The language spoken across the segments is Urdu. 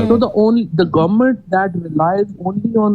So the government that relies only on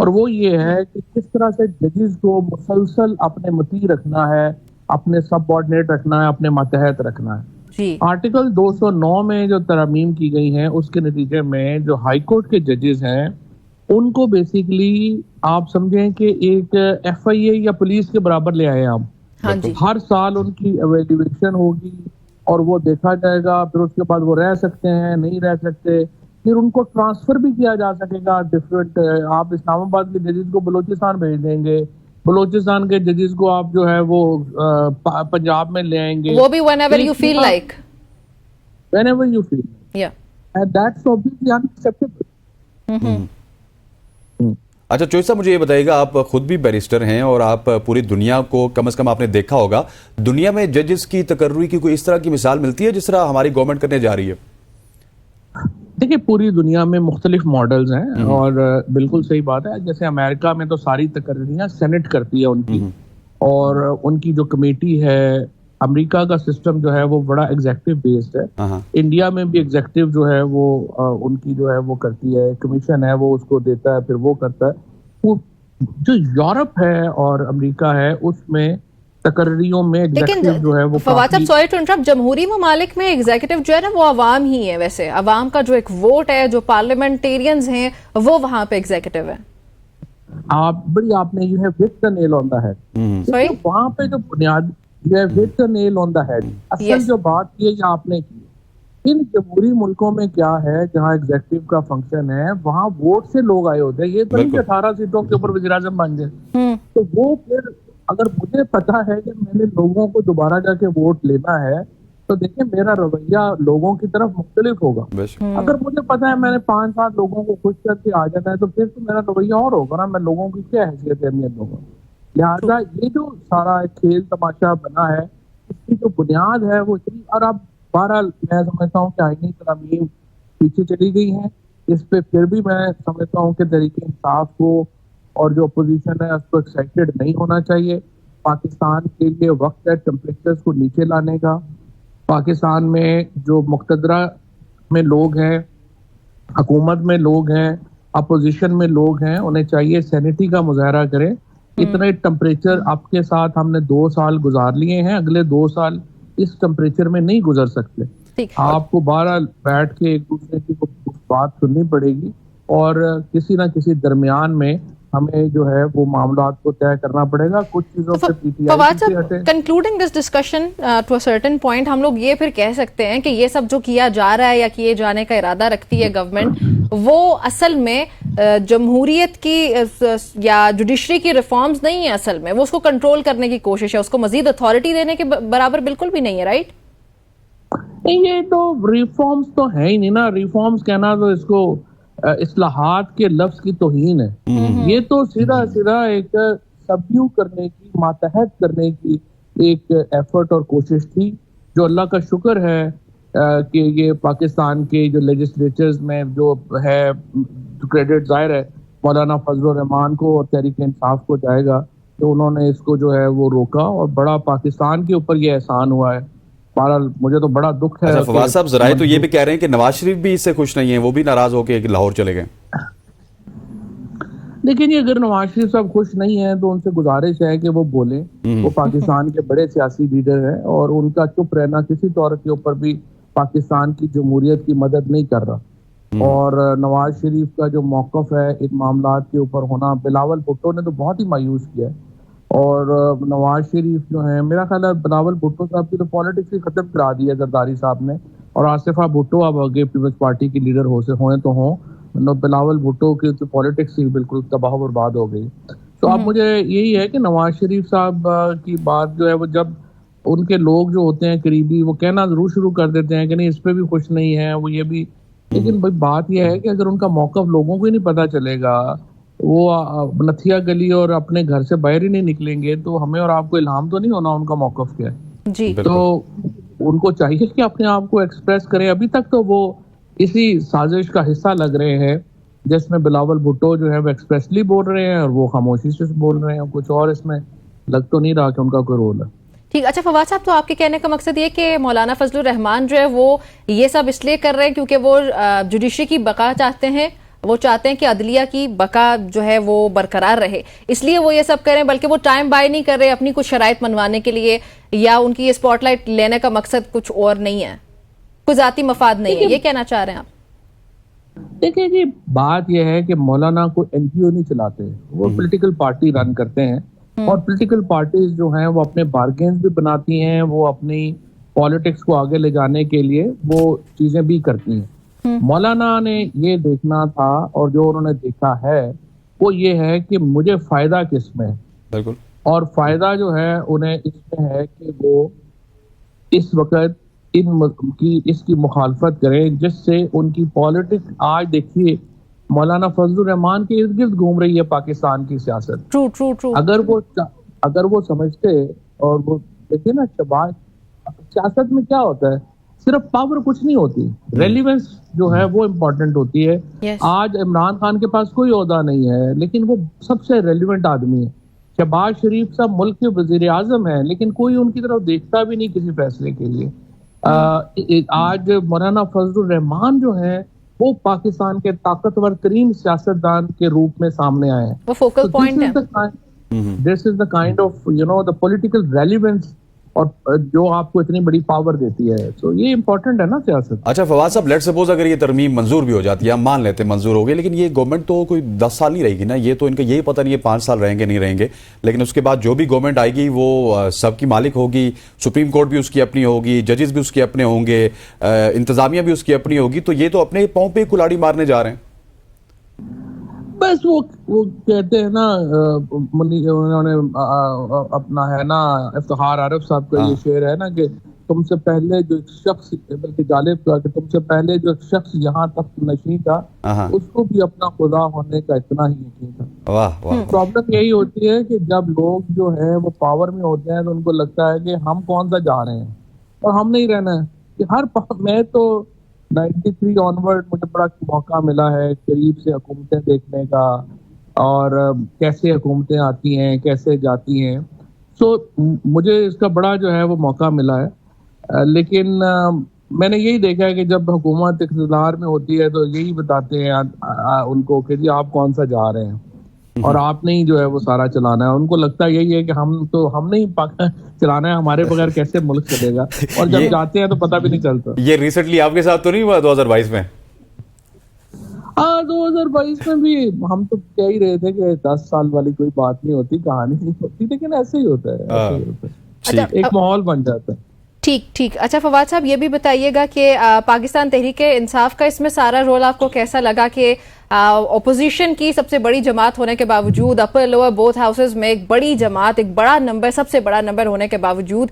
اور وہ یہ ہے کہ کس طرح سے ججز کو مسلسل اپنے مطیع رکھنا ہے، اپنے سب آرڈینیٹ رکھنا ہے، اپنے ماتحت رکھنا ہے. آرٹیکل 209 میں جو ترامیم کی گئی ہیں اس کے نتیجے میں جو ہائی کورٹ کے ججز ہیں ان کو بیسیکلی آپ سمجھیں کہ ایک ایف آئی اے یا پولیس کے برابر لے آئے ہم. ہر سال ان کی ایویلیویشن ہوگی اور وہ دیکھا جائے گا، پھر اس کے بعد وہ رہ سکتے ہیں نہیں رہ سکتے، پھر ان کو ٹرانسفر بھی کیا جا سکے گا ڈفرینٹ. آپ اسلام آباد کے ججز کو بلوچستان بھیج دیں گے، بلوچستان کے ججز کو آپ جو ہے وہ پنجاب میں لے آئیں گے، وہ بھی whenever you feel like. whenever you feel. Yeah. And that's obviously unacceptable. اچھا چوہی صاحب مجھے یہ بتائیے گا، آپ خود بھی بیرسٹر ہیں اور آپ پوری دنیا کو کم از کم آپ نے دیکھا ہوگا، دنیا میں ججز کی تقرری کی کوئی اس طرح کی مثال ملتی ہے جس طرح ہماری گورنمنٹ کرنے جا رہی ہے؟ دیکھیں پوری دنیا میں مختلف ماڈلز ہیں اور بالکل صحیح بات ہے. جیسے امریکہ میں تو ساری تقرریاں سینٹ کرتی ہے ان کی، اور ان کی جو کمیٹی ہے، امریکہ کا سسٹم جو ہے وہ بڑا ایگزیکٹو بیسڈ ہے. انڈیا میں بھی ایگزیکٹو جو ہے وہ ان کی جو ہے وہ کرتی ہے، کمیشن ہے وہ اس کو دیتا ہے، پھر وہ کرتا ہے. وہ جو یورپ ہے اور امریکہ ہے اس میں تقرریوں میں ایگزیکٹو جو ہے وہ فواد صاحب سوری ٹو انٹرپٹ، جمہوری ممالک میں ایگزیکٹو جو ہے نا وہ عوام ہی ہے. ویسے عوام کا جو ایک ووٹ ہے، جو پارلیمنٹیرینز ہیں وہ وہاں پہ ایگزیکٹو ہے. آپ نے جو ہے ہٹ دا نیل آن دا ہیڈ. وہاں پہ جو بنیاد یہ ہٹ دا نیل آن دا ہیڈ. اصل جو بات یہ آپ نے کی، ان جمہوری ملکوں میں کیا ہے جہاں ایگزیکٹو کا فنکشن ہے وہاں ووٹ سے لوگ آئے ہوتے ہیں. یہ تو نہیں کہ 18 سیٹوں کے اوپر وزیر اعظم بن جائے. تو وہ پھر اگر مجھے پتا ہے کہ میں نے لوگوں کو دوبارہ جا کے ووٹ لینا ہے تو دیکھیں میرا رویہ لوگوں کی طرف مختلف ہوگا. اگر مجھے پتا ہے میں نے 5-7 لوگوں کو خوش کر کے آ جانا ہے تو پھر تو میرا رویہ اور ہوگا نا، میں لوگوں کی کیا حیثیت اہمیت دوں گا. لہٰذا یہ جو سارا کھیل تماشا بنا ہے اس کی جو بنیاد ہے وہ اتنی، اور اب بہرحال میں سمجھتا ہوں کہ آئینی ترامیم پیچھے چلی گئی ہیں اس پہ. پھر بھی میں سمجھتا ہوں کہ تحریک انصاف کو اور جو اپوزیشن ہے اس کو ایکسائٹیڈ نہیں ہونا چاہیے. پاکستان کے لیے وقت ہے ٹیمپریچرز کو نیچے لانے کا. پاکستان میں جو مقتدرہ میں لوگ ہیں، حکومت میں لوگ ہیں، اپوزیشن میں لوگ ہیں، انہیں چاہیے سینٹی کا مظاہرہ کریں. اتنے ٹیمپریچر آپ کے ساتھ ہم نے 2 سال گزار لیے ہیں، اگلے 2 سال اس ٹیمپریچر میں نہیں گزر سکتے. آپ کو بہرحال بیٹھ کے ایک دوسرے کی بات سننی پڑے گی اور کسی نہ کسی درمیان میں ہمیں جو ہے وہ معاملات کو طے کرنا پڑے گا. کچھ چیزوں سے پی ٹی آئی سے ہٹے. Concluding this discussion to a certain point, ہم لوگ یہ پھر کہہ سکتے ہیں کہ یہ سب جو کیا جا رہا ہے یا کیے جانے کا ارادہ رکھتی ہے گورنمنٹ، وہ اصل میں جمہوریت کی یا جوڈیشری کی ریفارمز نہیں ہے، اصل میں وہ اس کو کنٹرول کرنے کی کوشش ہے، اس کو مزید اتھارٹی دینے کے برابر بالکل بھی نہیں ہے. رائٹ؟ نہیں، یہ تو ریفارمز تو ہے ہی نہیں نا. ریفارمز کہنا تو اس کو اصلاحات کے لفظ کی توہین ہے. یہ تو سیدھا ایک سبڈیو کرنے کی، ماتحت کرنے کی ایک ایفرٹ اور کوشش تھی، جو اللہ کا شکر ہے کہ یہ پاکستان کے جو لیجسلیچرز میں جو ہے کریڈٹ ظاہر ہے مولانا فضل الرحمان کو اور تحریک انصاف کو جائے گا کہ انہوں نے اس کو جو ہے وہ روکا، اور بڑا پاکستان کے اوپر یہ احسان ہوا ہے. بہرحال مجھے تو بڑا دکھ ہے. فواد صاحب ذرائع تو یہ بھی کہہ رہے ہیں کہ نواز شریف بھی اس سے خوش نہیں ہیں، وہ بھی ناراض ہو کے لاہور چلے گئے. لیکن اگر نواز شریف صاحب خوش نہیں ہیں تو ان سے گزارش ہے کہ وہ بولیں. وہ پاکستان کے بڑے سیاسی لیڈر ہیں اور ان کا چپ رہنا کسی طور کے اوپر بھی پاکستان کی جمہوریت کی مدد نہیں کر رہا. اور نواز شریف کا جو موقف ہے ان معاملات کے اوپر ہونا، بلاول بھٹو نے تو بہت ہی مایوس کیا ہے. اور نواز شریف جو ہیں، میرا خیال ہے بلاول بھٹو صاحب کی تو پالیٹکس ہی ختم کرا دی ہے زرداری صاحب نے، اور آصفہ بھٹو اب آگے پیپلز پارٹی کی لیڈر ہوئے تو ہوں. بلاول بھٹو کی تو پالیٹکس ہی بالکل تباہ و برباد ہو گئی. تو اب مجھے یہی ہے کہ نواز شریف صاحب کی بات جو ہے وہ جب ان کے لوگ جو ہوتے ہیں قریبی، وہ کہنا ضرور شروع کر دیتے ہیں کہ نہیں اس پہ بھی خوش نہیں ہے وہ یہ بھی. لیکن بھائی بات یہ ہے کہ اگر ان کا موقف لوگوں کو ہی نہیں پتا چلے گا، وہ نتھیا گلی اور اپنے گھر سے باہر ہی نہیں نکلیں گے، تو ہمیں اور آپ کو الہام تو نہیں ہونا ان کا موقف کیا ہے. جی تو ان کو چاہیے کہ اپنے آپ کو ایکسپریس کریں. ابھی تک تو وہ اسی سازش کا حصہ لگ رہے ہیں جس میں بلاول بھٹو جو ہے وہ ایکسپریسلی بول رہے ہیں اور وہ خاموشی سے بول رہے ہیں. کچھ اور اس میں لگ تو نہیں رہا کہ ان کا کوئی رول ہے. ٹھیک. اچھا فواد صاحب، تو آپ کے کہنے کا مقصد یہ کہ مولانا فضل الرحمان جو ہے وہ یہ سب اس لیے کر رہے ہیں کیونکہ وہ جوڈیشری کی بقا چاہتے ہیں، وہ چاہتے ہیں کہ عدلیہ کی بقا جو ہے وہ برقرار رہے، اس لیے وہ یہ سب کریں، بلکہ وہ ٹائم بائی نہیں کر رہے اپنی کچھ شرائط منوانے کے لیے، یا ان کی یہ اسپاٹ لائٹ لینے کا مقصد کچھ اور نہیں ہے، کوئی ذاتی مفاد نہیں ہے، یہ کہنا چاہ رہے ہیں آپ؟ دیکھیں جی، بات یہ ہے کہ مولانا کو این جی او نہیں چلاتے، وہ پولیٹیکل پارٹی رن کرتے ہیں، اور پولیٹیکل پارٹیز جو ہیں وہ اپنے بارگینز بھی بناتی ہیں، وہ اپنی پالیٹکس کو آگے لے جانے کے لیے وہ چیزیں بھی کرتی ہیں۔ مولانا نے یہ دیکھنا تھا، اور جو انہوں نے دیکھا ہے وہ یہ ہے کہ مجھے فائدہ کس میں ہے، بالکل، اور فائدہ جو ہے انہیں اس میں ہے کہ وہ اس وقت اس کی مخالفت کریں، جس سے ان کی پالیٹکس آج دیکھیے مولانا فضل الرحمان کے ارد گرد گھوم رہی ہے پاکستان کی سیاست۔ ٹرو اگر وہ سمجھتے، اور وہ دیکھیں نا شہباز، سیاست میں کیا ہوتا ہے، صرف پاور کچھ نہیں ہوتی، ریلیونس جو ہے وہ امپورٹنٹ ہوتی ہے۔ آج عمران خان کے پاس کوئی عہدہ نہیں ہے، لیکن وہ سب سے ریلیونٹ آدمی ہے۔ شہباز شریف صاحب ملک کے وزیر اعظم ہیں، لیکن کوئی ان کی طرف دیکھتا بھی نہیں کسی فیصلے کے لیے۔ آج مولانا فضل الرحمان جو ہیں وہ پاکستان کے طاقتور ترین سیاستدان کے روپ میں سامنے آئے ہیں، وہ فوکل پوائنٹ ہے۔ This is the kind of, the political relevance اور جو آپ کو اتنی بڑی پاور دیتی ہے، تو یہ امپورٹنٹ ہے نا سیاست۔ اچھا فواد صاحب، لیٹ سپوز اگر یہ ترمیم منظور بھی ہو جاتی ہے، ہم مان لیتے ہیں منظور ہو گئی، لیکن یہ گورنمنٹ تو کوئی 10 سال نہیں رہے گی نا، یہ تو ان کا یہی پتہ نہیں ہے 5 سال رہیں گے نہیں رہیں گے، لیکن اس کے بعد جو بھی گورنمنٹ آئے گی وہ سب کی مالک ہوگی، سپریم کورٹ بھی اس کی اپنی ہوگی، ججز بھی اس کے اپنے ہوں گے، انتظامیہ بھی اس کی اپنی ہوگی، تو یہ تو اپنے پاؤں پہ کلاڑی مارنے جا رہے ہیں۔ بس وہ کہتے ہیں نا، انہوں نے اپنا ہے نا افتخار عارف صاحب کا یہ شعر ہے نا کہ تم سے پہلے جو شخص، بلکہ غالب کا، کہ تم سے پہلے جو شخص یہاں تک نشیں تھا اس کو بھی اپنا خدا ہونے کا اتنا ہی یقین تھا۔ پرابلم یہی ہوتی ہے کہ جب لوگ جو ہے وہ پاور میں ہوتے ہیں تو ان کو لگتا ہے کہ ہم کون سا جا رہے ہیں اور ہم نہیں رہنا ہے کہ میں تو 93 آنورڈ مجھے بڑا موقع ملا ہے قریب سے حکومتیں دیکھنے کا، اور کیسے حکومتیں آتی ہیں کیسے جاتی ہیں، سو مجھے اس کا بڑا جو ہے وہ موقع ملا ہے۔ لیکن میں نے یہی دیکھا ہے کہ جب حکومت اقتدار میں ہوتی ہے تو یہی بتاتے ہیں ان کو کہ جی آپ کون سا جا رہے ہیں اور آپ نہیں جو ہے وہ سارا چلانا ہے۔ ان کو لگتا یہی ہے کہ ہم نہیں چلانا ہے، ہمارے بغیر کیسے ملک چلے گا، اور جب جاتے ہیں تو پتہ بھی نہیں چلتا۔ یہ ریسنٹلی آپ کے ساتھ تو نہیں ہوا 2022 میں؟ 2022 میں بھی ہم تو کہہ ہی رہے تھے کہ 10 سال والی کوئی بات نہیں ہوتی، کہانی نہیں ہوتی، لیکن ایسے ہی ہوتا ہے، ایک ماحول بن جاتا ہے۔ ٹھیک۔ اچھا فواد صاحب، یہ بھی بتائیے گا کہ پاکستان تحریک انصاف کا اس میں سارا رول آپ کو کیسا لگا کہ اپوزیشن کی سب سے بڑی جماعت ہونے کے باوجود، اپر لوور بوتھ ہاؤسز میں ایک بڑی جماعت، ایک بڑا نمبر، سب سے بڑا نمبر ہونے کے باوجود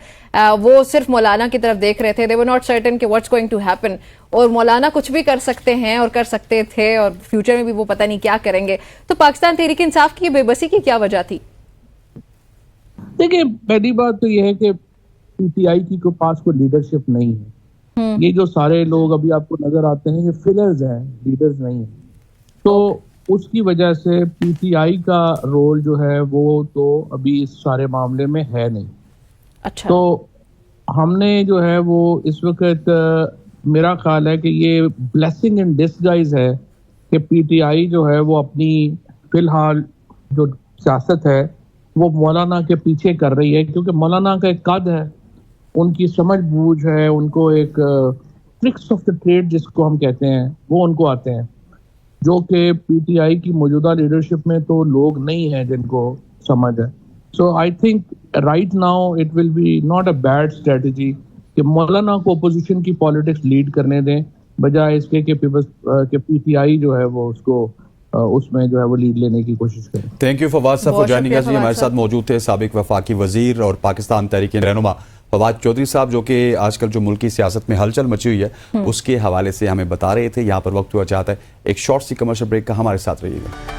وہ صرف مولانا کی طرف دیکھ رہے تھے، they were not certain کہ what's going to happen، اور مولانا کچھ بھی کر سکتے ہیں اور کر سکتے تھے، اور فیوچر میں بھی وہ پتہ نہیں کیا کریں گے، تو پاکستان تحریک انصاف کی بے بسی کی کیا وجہ تھی؟ دیکھیں، پہلی بات تو یہ ہے کہ پی ٹی آئی کی پاس کوئی لیڈرشپ نہیں ہے۔ یہ جو سارے لوگ ابھی آپ کو نظر آتے ہیں یہ فلرز ہیں، لیڈرز نہیں ہیں، تو اس کی وجہ سے پی ٹی آئی کا رول جو ہے وہ تو ابھی اس سارے معاملے میں ہے نہیں۔ اچھا، تو ہم نے جو ہے وہ اس وقت میرا خیال ہے کہ یہ بلیسنگ ان ڈسگائز ہے کہ پی ٹی آئی جو ہے وہ اپنی فی الحال جو سیاست ہے وہ مولانا کے پیچھے کر رہی ہے، کیونکہ مولانا کا ایک قد ہے، ان کی سمجھ بوجھ ہے، ان کو ایک ٹرکس آف دا ٹریڈ جس کو ہم کہتے ہیں وہ ان کو آتے ہیں، جو کہ پی ٹی آئی کی موجودہ لیڈرشپ میں تو لوگ نہیں ہیں جن کو سمجھ ہے۔ So I think right now it will be not a bad strategy کہ مولانا کو اپوزیشن کی پالیٹکس لیڈ کرنے دیں، بجائے اس کے کہ پی ٹی آئی جو ہے وہ اس کو اس میں جو ہے وہ لیڈ لینے کی کوشش کریں۔ تھینک یو فواد صاحب فار جوائننگ اس۔ ہمارے ساتھ موجود تھے سابق وفاقی وزیر اور پاکستان تحریک رہنما فواد چودھری صاحب، جو کہ آج کل جو ملکی سیاست میں ہلچل مچی ہوئی ہے اس کے حوالے سے ہمیں بتا رہے تھے۔ یہاں پر وقت ہوا چاہتا ہے ایک شارٹ سی کمرشل بریک کا، ہمارے ساتھ رہیے گا۔